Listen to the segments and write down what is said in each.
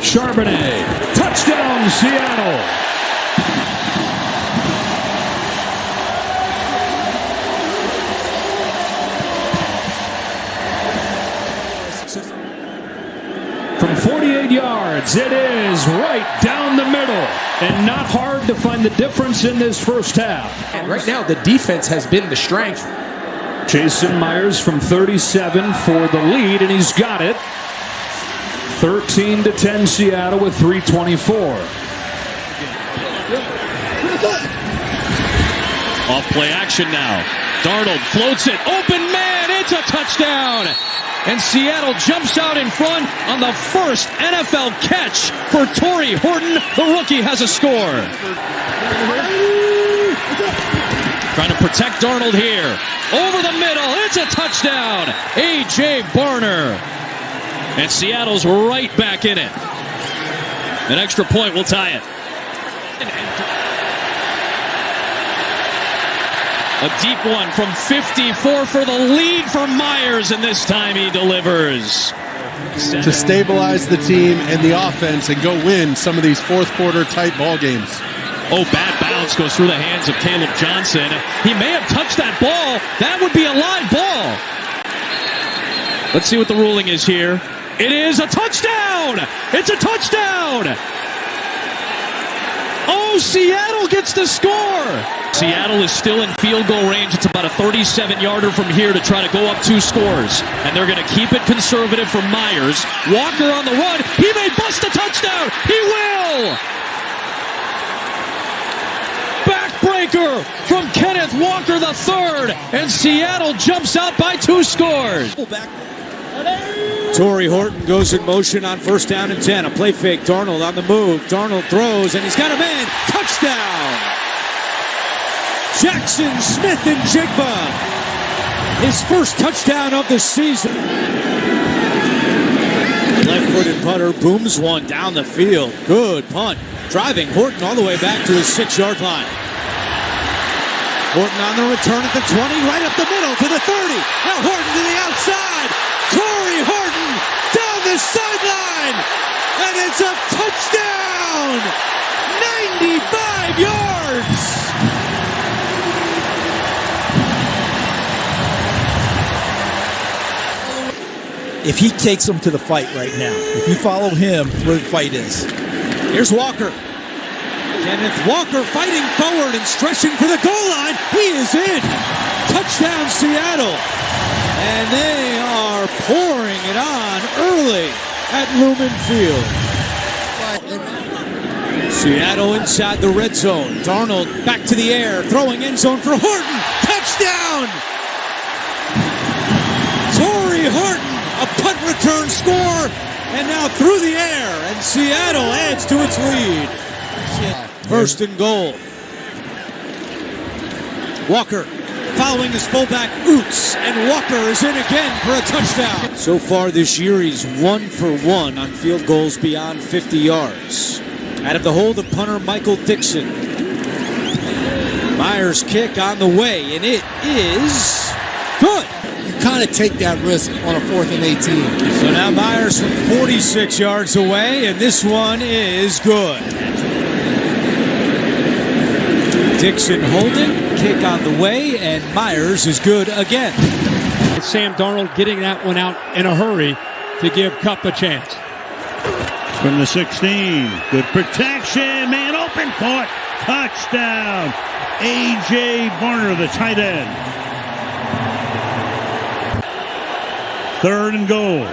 Charbonnet. Touchdown, Seattle. From 48 yards, it is right down the middle. And not hard to find the difference in this first half. And right now, the defense has been the strength. Jason Myers from 37 for the lead, and he's got it. 13-10 Seattle with 3:24. Off play action now. Darnold floats it. Open man. It's a touchdown. And Seattle jumps out in front on the first NFL catch for Torrey Horton. The rookie has a score. Trying to protect Darnold here. Over the middle. It's a touchdown. A.J. Barner. And Seattle's right back in it. An extra point will tie it. A deep one from 54 for the lead for Myers, and this time he delivers. To stabilize the team and the offense and go win some of these fourth quarter tight ball games. Oh, bad bounce goes through the hands of Caleb Johnson. He may have touched that ball. That would be a live ball. Let's see what the ruling is here. It is a touchdown! It's a touchdown! Oh, Seattle gets the score! Seattle is still in field goal range. It's about a 37-yarder from here to try to go up 2 scores. And they're going to keep it conservative for Myers. Walker on the run. He may bust a touchdown. He will! Backbreaker from Kenneth Walker III. And Seattle jumps out by 2 scores. Torrey Horton goes in motion on 1st down and 10. A play fake. Darnold on the move. Darnold throws, and he's got a man. Touchdown! Jackson Smith and Jigba. His first touchdown of the season. Left-footed punter booms one down the field. Good punt. Driving Horton all the way back to his 6-yard line. Horton on the return at the 20, right up the middle to the 30. Now Horton to the outside. Torrey Horton down the sideline. And it's a touchdown. 95 yards. If he takes them to the fight right now, if you follow him where the fight is. Here's Walker. Kenneth Walker fighting forward and stretching for the goal line. He is in. Touchdown, Seattle. And they are pouring it on early at Lumen Field. Seattle inside the red zone. Darnold back to the air, throwing end zone for Horton. Touchdown! Torrey Horton, a punt return score, and now through the air, and Seattle adds to its lead. 1st and goal. Walker following his fullback Oots, and Walker is in again for a touchdown. So far this year, he's 1 for 1 on field goals beyond 50 yards. Out of the hole, the punter Michael Dixon. Myers' kick on the way, and it is good. You kind of take that risk on a 4th and 18. So now Myers from 46 yards away, and this one is good. Dixon holding, kick on the way, and Myers is good again. Sam Darnold getting that one out in a hurry to give Kupp a chance. From the 16, good protection, man open, caught, touchdown. A.J. Barner, the tight end. 3rd and goal.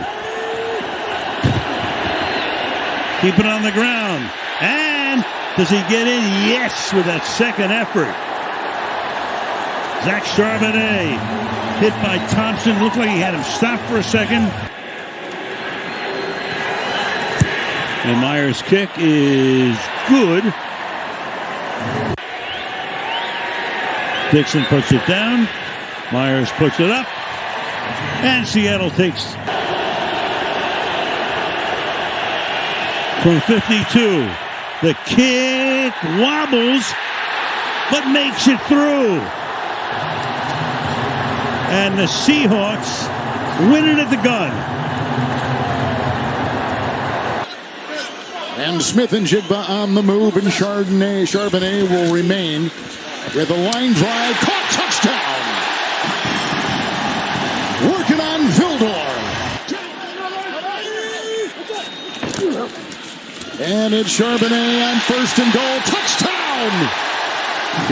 Keep it on the ground. And does he get in? Yes, with that second effort. Zach Charbonnet hit by Thompson. Looked like he had him stopped for a second. And Myers' kick is good. Dixon puts it down. Myers puts it up. And Seattle takes from 52. The kick wobbles, but makes it through. And the Seahawks win it at the gun. And Smith and Jigba on the move, and Charbonnet will remain with a line drive. Caught, touchdown! Working on Vildor. And it's Charbonnet on first and goal. Touchdown!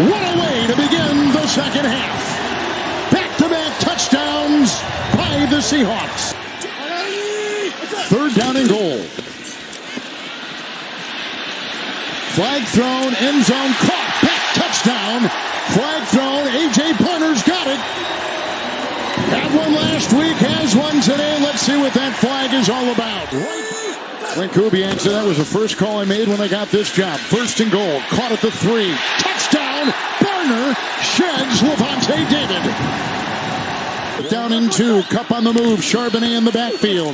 What a way to begin the second half. Back-to-back touchdowns by the Seahawks. Third down and goal. Flag thrown, end zone caught, back touchdown. Flag thrown, A.J. Barner's got it. Had one last week, has one today. Let's see what that flag is all about. Frank Kubiak said that was the first call I made when I got this job. First and goal, caught at the 3. Touchdown, Barner sheds Levante David. Down in 2, Cup on the move, Charbonnet in the backfield.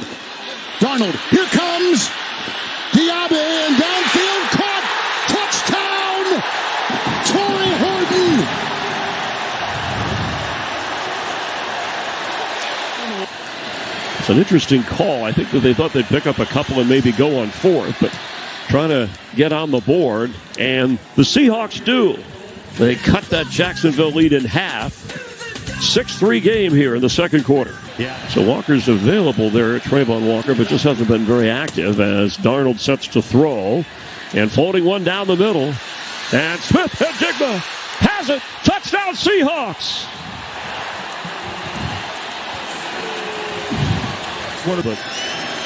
Darnold, here comes Diaby, and downfield caught. Touchdown! Torrey Horton! It's an interesting call. I think that they thought they'd pick up a couple and maybe go on fourth, but trying to get on the board, and the Seahawks do. They cut that Jacksonville lead in half. 6-3 game here in the second quarter. Yeah. So Walker's available there, Trayvon Walker, but just hasn't been very active as Darnold sets to throw. And floating one down the middle. And Smith and Jigba has it. Touchdown Seahawks.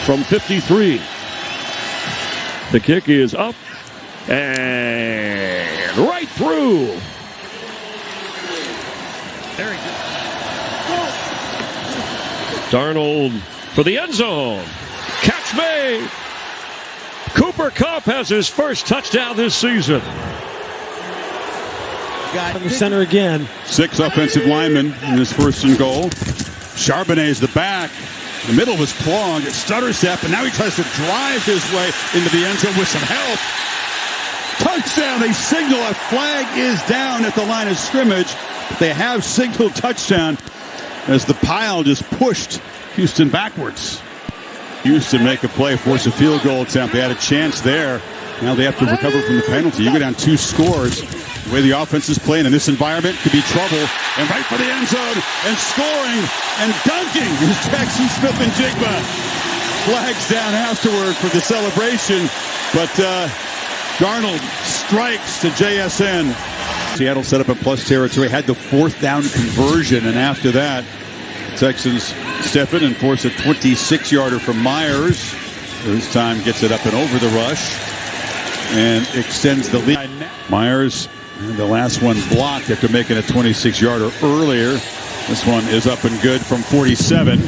From 53. The kick is up and right through. There he goes. Darnold for the end zone. Catch made. Cooper Kupp has his first touchdown this season. Got in the center again. 6 offensive linemen in this first and goal. Charbonnet is the back. The middle was clogged. It stutter step, and now he tries to drive his way into the end zone with some help. Touchdown. They signal a flag is down at the line of scrimmage. But they have signaled touchdown as the pile just pushed Houston backwards. Houston make a play, force a field goal attempt. They had a chance there. Now they have to recover from the penalty. You go down 2 scores. The way the offense is playing in this environment could be trouble. And right for the end zone and scoring and dunking is Jackson Smith and Jigba. Flags down afterward for the celebration. But Darnold strikes to JSN. Seattle set up in plus territory, had the 4th down conversion, and after that, Texans step in and force a 26-yarder from Myers. This time gets it up and over the rush and extends the lead. Myers, the last one blocked after making a 26-yarder earlier. This one is up and good from 47.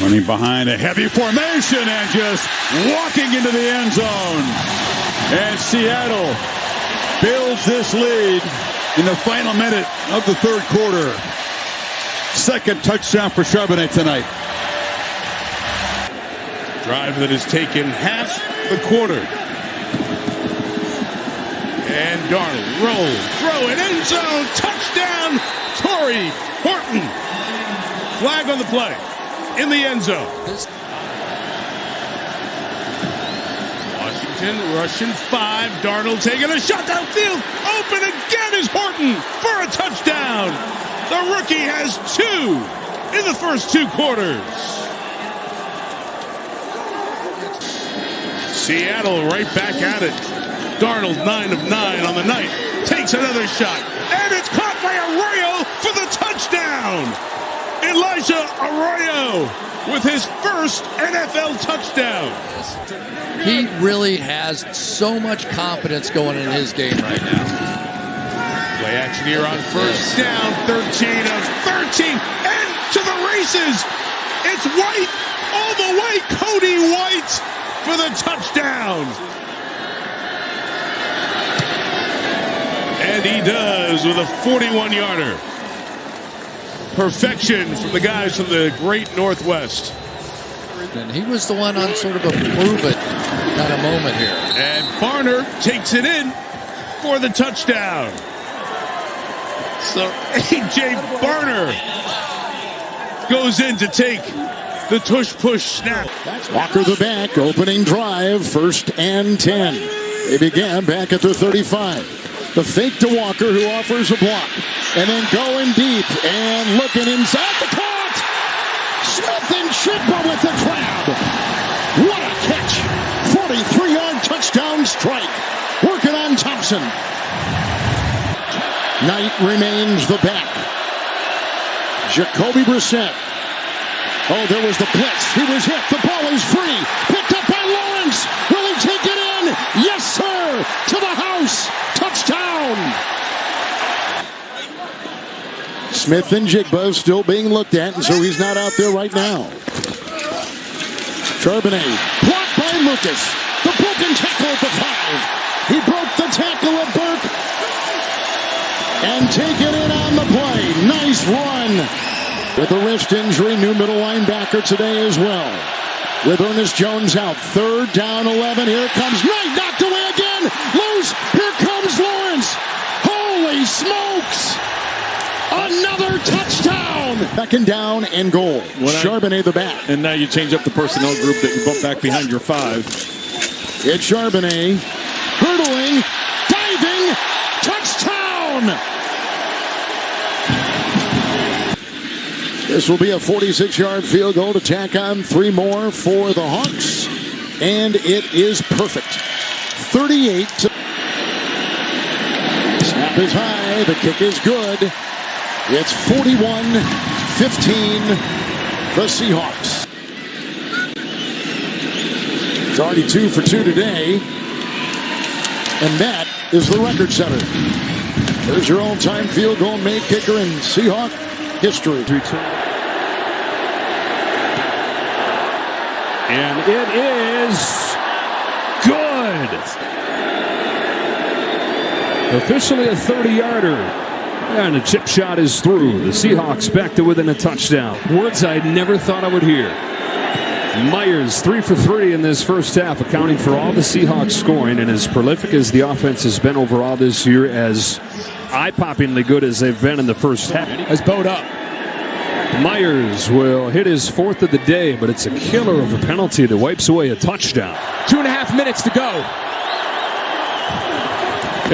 Running behind a heavy formation and just walking into the end zone. And Seattle builds this lead in the final minute of the third quarter. Second touchdown for Charbonnet tonight. Drive that has taken half the quarter. And Darnold roll, throw it, end zone, touchdown, Torrey Horton. Flag on the play, in the end zone. Washington rushing 5, Darnold taking a shot downfield, open again is Horton for a touchdown. The rookie has 2 in the first 2 quarters. Seattle right back at it. Darnold 9 of 9 on the night. Takes another shot. And it's caught by Arroyo for the touchdown. Elijah Arroyo with his first NFL touchdown. He really has so much confidence going in his game right now. Play action here on first down. 13 of 13. And to the races. It's White all the way. Cody White for the touchdown. And he does with a 41-yarder. Perfection from the guys from the great Northwest. And he was the one on sort of a prove-it kind of moment here. And Barner takes it in for the touchdown. So A.J. Barner goes in to take The tush-push snap. Walker the back, opening drive, 1st and 10. They began back at the 35. The fake to Walker, who offers a block. And then going deep and looking inside the caught. Smith and Chigba with the grab. What a catch. 43-yard touchdown strike. Working on Thompson. Knight remains the back. Jacoby Brissett. Oh, there was the blitz. He was hit. The ball is free. Picked up by Lawrence. Will he take it in? Yes, sir. To the house. Touchdown. Smith and Jigba still being looked at, and so he's not out there right now. Charbonnet. Blocked by Lucas. The broken tackle at the 5. He broke the tackle of Burke. And take it in on the play. Nice run. With a wrist injury, new middle linebacker today as well. With Ernest Jones out. 3rd down, 11. Here comes Knight. Knocked away again. Loose. Here comes Lawrence. Holy smokes. Another touchdown. 2nd down and goal. Charbonnet the back. And now you change up the personnel group that you bump back behind your 5. It's Charbonnet. Hurdling. Diving. Touchdown. This will be a 46-yard field goal to tack on 3 more for the Hawks. And it is perfect. 38. Snap is high. The kick is good. It's 41-15, the Seahawks. It's already 2 for 2 today. And that is the record setter. There's your all-time field goal made kicker in Seahawk history. And it is good. Officially a 30-yarder. And a chip shot is through. The Seahawks back to within a touchdown. Words I never thought I would hear. Myers 3 for 3 in this first half, accounting for all the Seahawks scoring, and as prolific as the offense has been overall this year, as eye-poppingly good as they've been in the first half. Has bowed up. Myers will hit his 4th of the day, but it's a killer of a penalty that wipes away a touchdown. 2.5 minutes to go.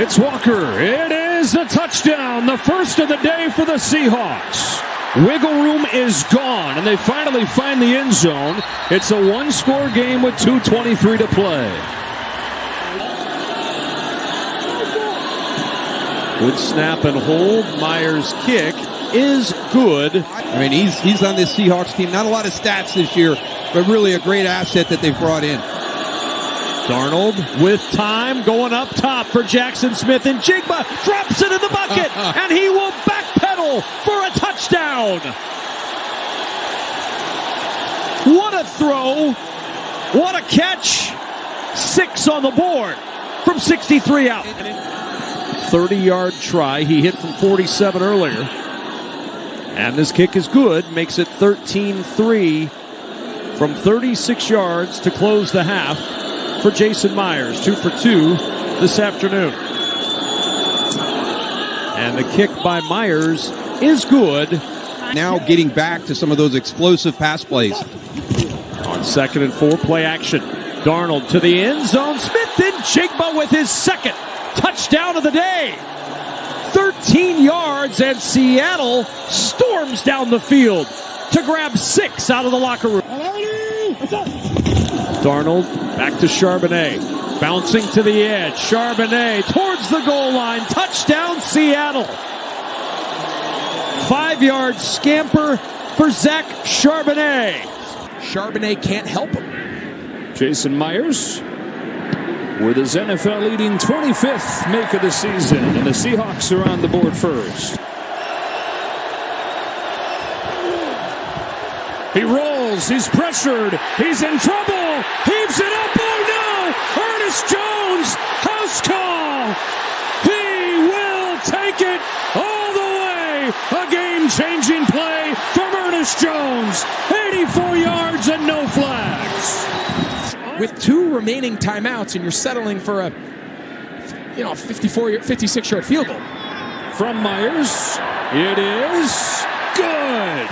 It's Walker. It is a touchdown. The first of the day for the Seahawks. Wiggle room is gone, and they finally find the end zone. It's a 1-score game with 2:23 to play. Good snap and hold. Myers' kick is good. I mean, he's on this Seahawks team. Not a lot of stats this year, but really a great asset that they've brought in. Darnold with time going up top for Jackson Smith, and Jigba drops it in the bucket, and he will backpedal for a touchdown. What a throw. What a catch. 6 on the board from 63 out. 30-yard try. He hit from 47 earlier. And this kick is good. Makes it 13-3 from 36 yards to close the half for Jason Myers. 2 for 2 this afternoon. And the kick by Myers is good. Now getting back to some of those explosive pass plays. On 2nd and 4, play action. Darnold to the end zone. Smith and Jigba with his 2nd touchdown of the day. 13 yards, and Seattle storms down the field to grab 6 out of the locker room. Darnold back to Charbonnet. Bouncing to the edge. Charbonnet towards the goal line. Touchdown, Seattle. 5-yard scamper for Zach Charbonnet. Charbonnet can't help him. Jason Myers with his NFL-leading 25th make of the season, and the Seahawks are on the board first. He rolls, he's pressured, he's in trouble, heaves it up, oh no! Ernest Jones, house call! He will take it all the way! A game-changing play from Ernest Jones! 84 yards and no flags! With 2 remaining timeouts, and you're settling for a 56-yard field goal. From Myers, it is good.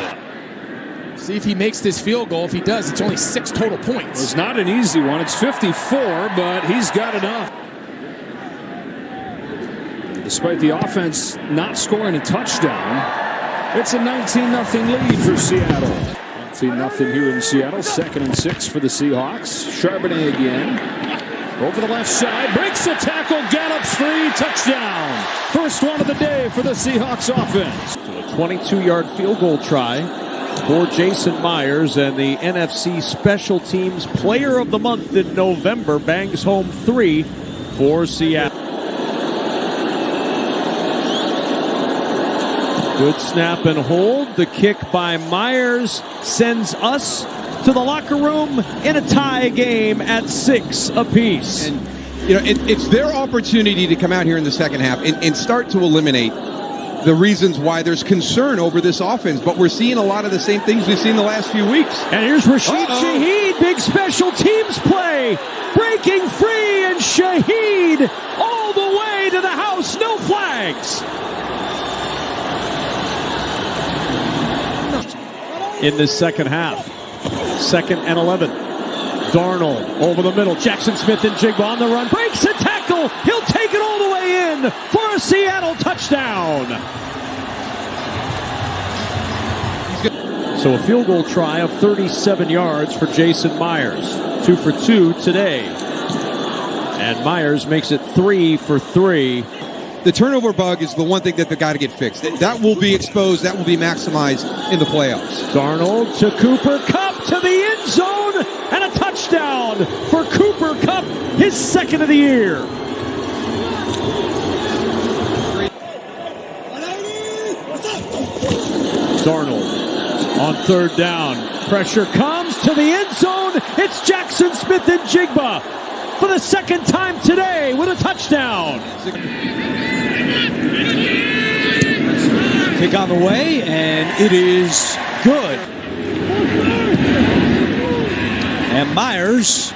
See if he makes this field goal. If he does, it's only 6 total points. It's not an easy one. It's 54, but he's got enough. Despite the offense not scoring a touchdown, it's a 19-0 lead for Seattle. 19-0 here in Seattle. 2nd and 6 for the Seahawks. Charbonnet again. Over the left side. Breaks the tackle. Gallups free. Touchdown. First one of the day for the Seahawks offense. A 22-yard field goal try for Jason Myers, and the NFC Special Teams Player of the Month in November bangs home 3 for Seattle. Good snap and hold. The kick by Myers sends us to the locker room in a tie game at 6 apiece. And, it's their opportunity to come out here in the second half and start to eliminate the reasons why there's concern over this offense. But we're seeing a lot of the same things we've seen the last few weeks. And here's Rashid Shaheed. Big special teams play. Breaking free, and Shaheed all the way to the house. No flags. In this second half. 2nd and 11. Darnold over the middle. Jackson Smith and Jigba on the run. Breaks a tackle. He'll take it all the way in for a Seattle touchdown. So a field goal try of 37 yards for Jason Myers. 2 for 2 today. And Myers makes it 3 for 3. The turnover bug is the one thing that they've got to get fixed. That will be exposed. That will be maximized in the playoffs. Darnold to Cooper Kupp to the end zone, and a touchdown for Cooper Kupp, his 2nd of the year. Darnold on 3rd down. Pressure comes to the end zone. It's Jackson Smith and Jigba for the 2nd time today with a touchdown. Kick on the way, and it is good. And Myers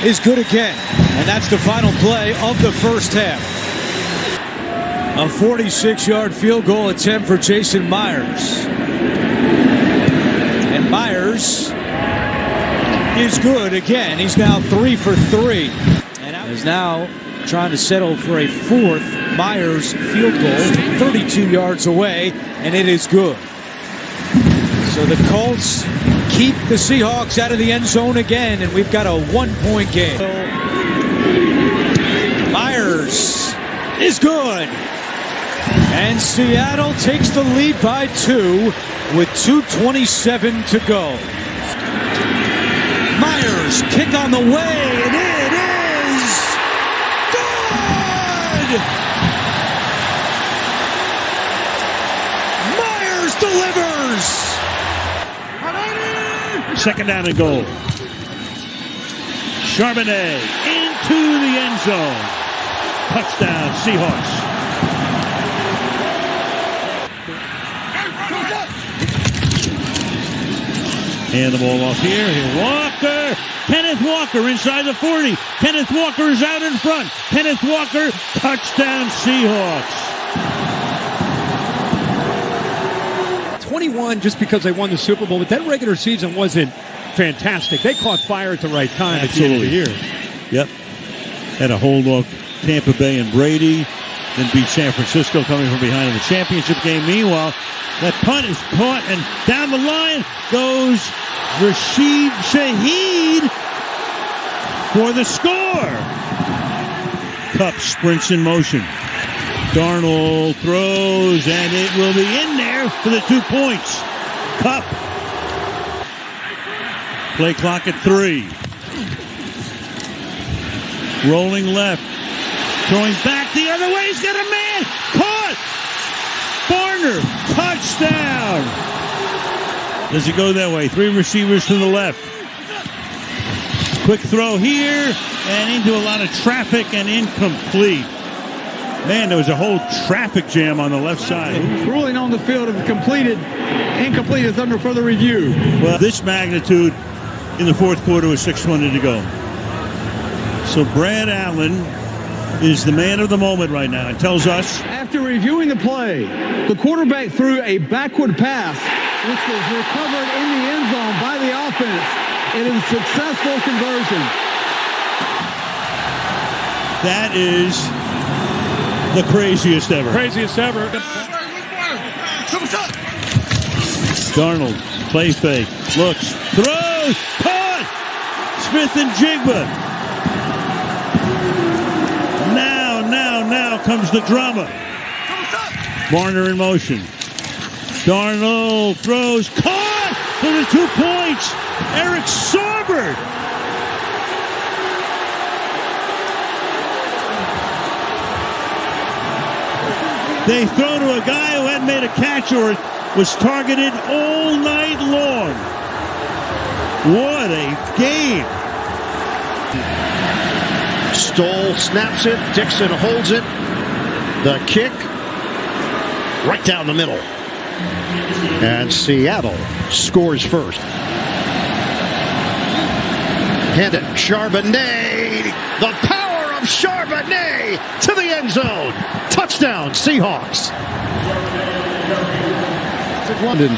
is good again. And that's the final play of the first half. A 46-yard field goal attempt for Jason Myers. And Myers is good again. He's now 3 for 3. And is now trying to settle for a 4th Myers field goal from 32 yards away, and it is good. So the Colts keep the Seahawks out of the end zone again, and we've got a 1-point game. Myers is good. And Seattle takes the lead by 2 with 2:27 to go. Myers, kick on the way, and it is good! Myers delivers! 2nd down and goal. Charbonnet into the end zone. Touchdown, Seahawks. Hand the ball off here. Walker. Kenneth Walker inside the 40. Kenneth Walker is out in front. Kenneth Walker, touchdown Seahawks. 21 just because they won the Super Bowl, but that regular season wasn't fantastic. They caught fire at the right time at the end of the year. Yep. Had a hold off Tampa Bay and Brady, then beat San Francisco coming from behind in the championship game. Meanwhile, that punt is caught, and down the line goes Rashid Shaheed for the score. Kupp sprints in motion. Darnold throws, and it will be in there for the 2 points. Kupp. Play clock at 3. Rolling left. Throwing back the other way. He's got a man. Caught. Barner. Touchdown. Does it go that way? 3 receivers to the left. Quick throw here. And into a lot of traffic and incomplete. Man, there was a whole traffic jam on the left side. Ruling on the field of incomplete is under further review. Well, this magnitude in the 4th quarter with 6:20 to go. So Brad Allen is the man of the moment right now. It tells us. After reviewing the play, the quarterback threw a backward pass, which was recovered in the end zone by the offense. It is a successful conversion. That is the craziest ever. Craziest ever. Darnold, play fake, looks, throws, caught! Smith and Jigba. Now comes the drama. Warner in motion. Darnold throws, caught for the 2 points. Eric Saubert. They throw to a guy who hadn't made a catch or was targeted all night long. What a game. Stoll snaps it. Dixon holds it. The kick right down the middle. And Seattle scores first. Hand it. Charbonnet. The power of Charbonnet to the end zone. Touchdown, Seahawks. London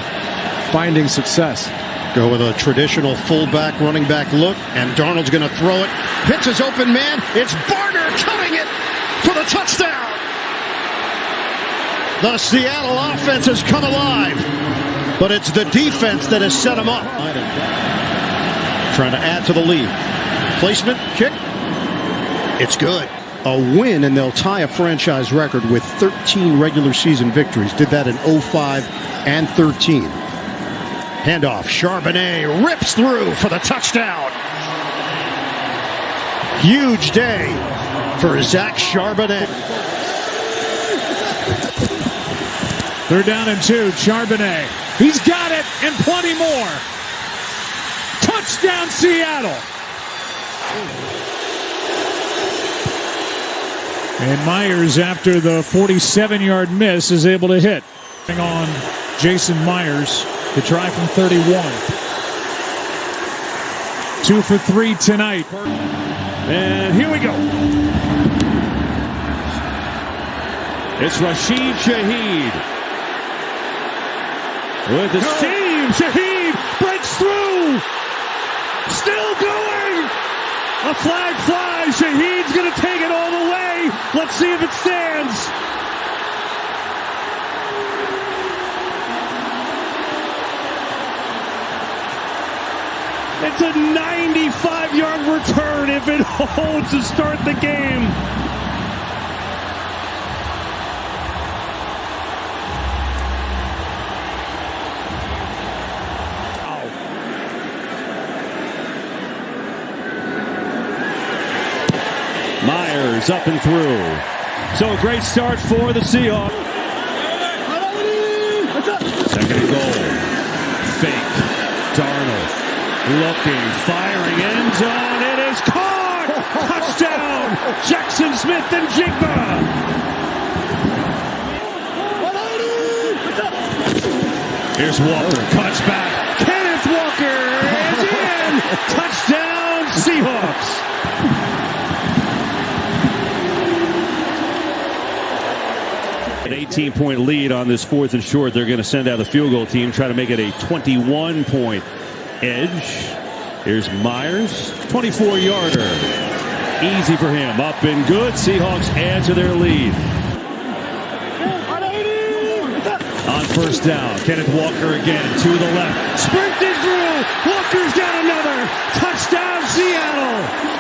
finding success. Go with a traditional fullback, running back look, and Darnold's going to throw it. Hits his open man. It's Barner cutting it for the touchdown. The Seattle offense has come alive, but it's the defense that has set them up. Trying to add to the lead. Placement, kick. It's good. A win, and they'll tie a franchise record with 13 regular season victories. Did that in 05 and 13. Handoff, Charbonnet rips through for the touchdown. Huge day for Zach Charbonnet. 3rd down and 2. Charbonnet. He's got it and plenty more. Touchdown, Seattle. And Myers, after the 47-yard miss, is able to hit. On Jason Myers to try from 31. 2 for 3 tonight. And here we go. It's Rashid Shaheed. With the seam, Shaheed breaks through. Still going. A flag flies. Shaheed's going to take it all the way. Let's see if it stands. It's a 95-yard return if it holds to start the game. Myers up and through. So a great start for the Seahawks. 2nd and goal. Fake. Darnold. Looking, firing, end zone, it is caught! Touchdown! Jackson Smith and Jigba! Here's Walker, cuts back. Kenneth Walker is in! Touchdown, Seahawks! An 18-point lead on this 4th and short. They're going to send out the field goal team, try to make it a 21-point edge. Here's Myers, 24-yarder. Easy for him. Up and good. Seahawks add to their lead. On 1st down, Kenneth Walker again to the left. Sprinted through. Walker's got another. Touchdown, Seattle.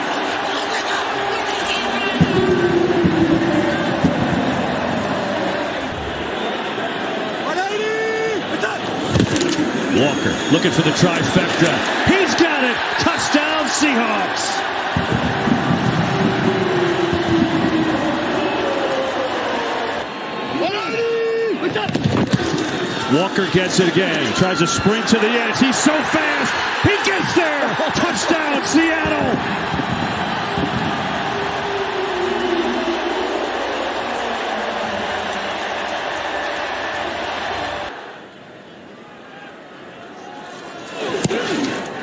Walker looking for the trifecta. He's got it. Touchdown, Seahawks. Walker gets it again. Tries to sprint to the edge. He's so fast. He gets there. Touchdown, Seattle.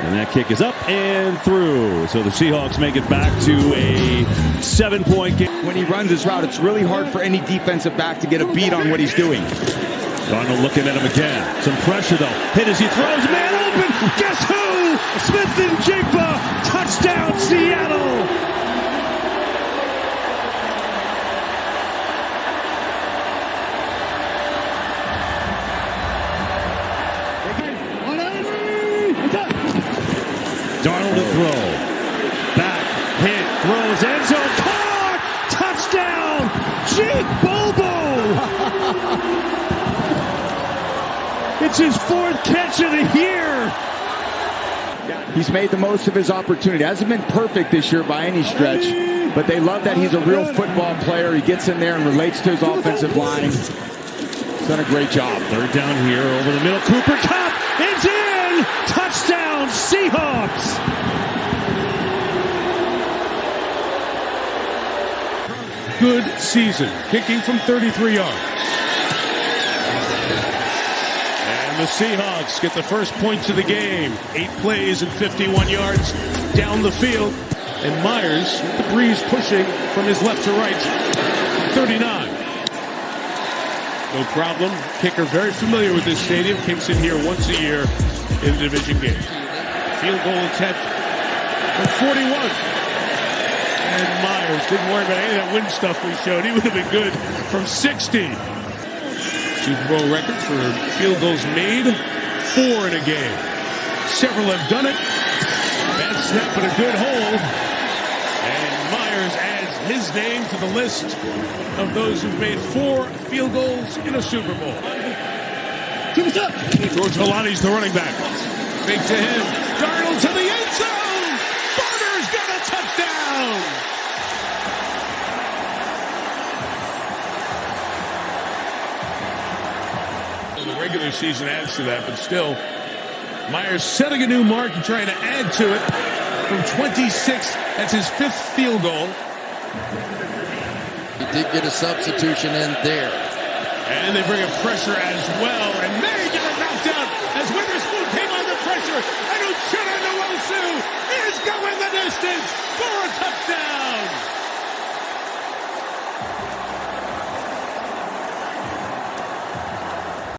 And that kick is up and through. So the Seahawks make it back to a 7-point game. When he runs his route, it's really hard for any defensive back to get a beat on what he's doing. Darnold looking at him again. Some pressure, though. Hit as he throws. Man, open. Guess who? Smith and Jigba. Touchdown, Seattle. Darnold to throw. Back, hit, throws, end zone, caught! Touchdown! Jake Bobo! It's his 4th catch of the year! He's made the most of his opportunity. Hasn't been perfect this year by any stretch, but they love that he's a real football player. He gets in there and relates to his offensive line. He's done a great job. 3rd down here, over the middle, Cooper Kupp, it's in! Touchdown, Seahawks! Good season, kicking from 33 yards. And the Seahawks get the first points of the game. 8 plays and 51 yards down the field. And Myers, with the breeze pushing from his left to right. 39. No problem. Kicker very familiar with this stadium. Kicks in here once a year in the division game. Field goal attempt from 41. And Myers didn't worry about any of that wind stuff we showed. He would have been good from 60. Super Bowl record for field goals made. 4 in a game. Several have done it. Bad snap, but a good hold. And Myers adds his name to the list of those who've made 4 field goals in a Super Bowl. George Holani's the running back. Fake to him. Darnold to the end zone. Barner's got a touchdown. The regular season adds to that, but still, Myers setting a new mark and trying to add to it from 26. That's his 5th field goal. He did get a substitution in there. And they bring a pressure as well, and they